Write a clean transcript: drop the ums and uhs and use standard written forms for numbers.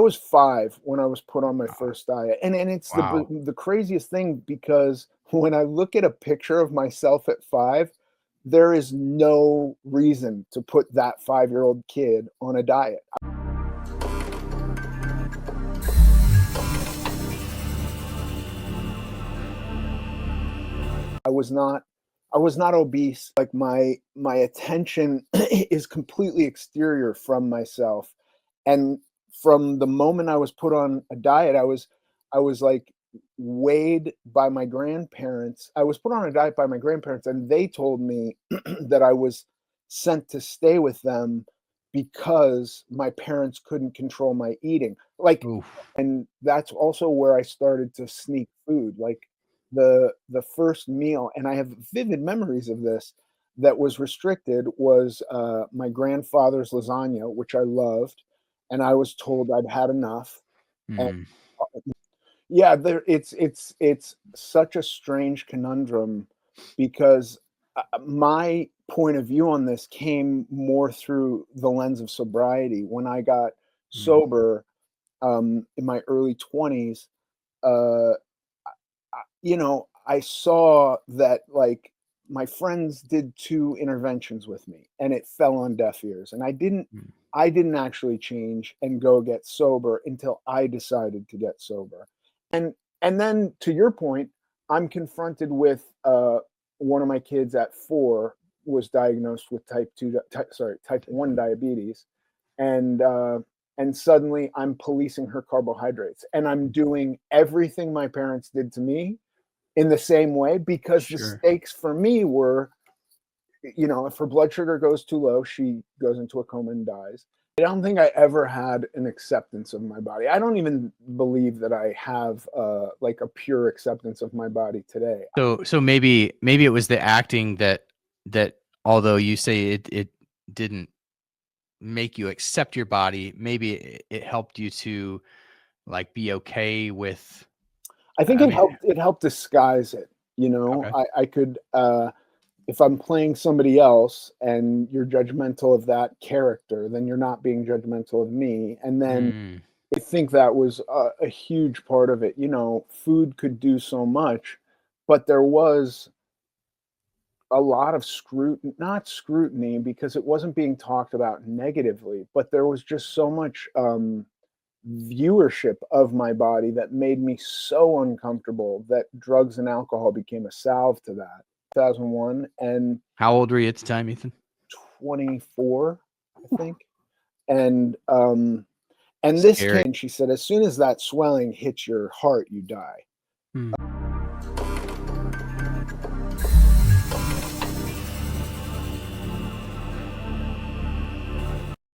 I was 5 when I was put on my first diet, and it's Wow. the craziest thing because when I look at a picture of myself at 5, there is no reason to put that 5-year-old kid on a diet. I was not I was not obese. Like, my attention is completely exterior from myself, and from the moment I was put on a diet, I was, like, weighed by my grandparents. I was put on a diet by my grandparents, and they told me that I was sent to stay with them because my parents couldn't control my eating. Like, Oof. and that's also where I started to sneak food, like, the first meal, and I have vivid memories of this, that was restricted was, my grandfather's lasagna, which I loved, and I was told I'd had enough, and Mm. yeah, it's such a strange conundrum because, my point of view on this came more through the lens of sobriety. When I got Mm. sober, in my early 20s, uh I saw that, like, my friends did 2 interventions with me, and it fell on deaf ears, and Mm. I didn't actually change and go get sober until I decided to get sober. And then to your point, I'm confronted with, one of my kids at 4 was diagnosed with type 1 diabetes, and, uh, and suddenly I'm policing her carbohydrates, and I'm doing everything my parents did to me in the same way because the Sure. stakes for me were, if her blood sugar goes too low, she goes into a coma and dies. I don't think I ever had an acceptance of my body. I don't even believe that I have like a pure acceptance of my body today. So maybe it was the acting that although you say it didn't make you accept your body, maybe it helped you to, like, be okay with I think I mean it helped disguise it. okay. I could if I'm playing somebody else and you're judgmental of that character, then you're not being judgmental of me. And then Mm. I think that was a huge part of it. Food could do so much, but there was a lot of scrutiny, not scrutiny because it wasn't being talked about negatively, but there was just so much viewership of my body that made me so uncomfortable that drugs and alcohol became a salve to that. 2001 and How old were you at the time, Ethan? 24, I think. And this Scary. came, she said, as soon as that swelling hits your heart, you die. Mm.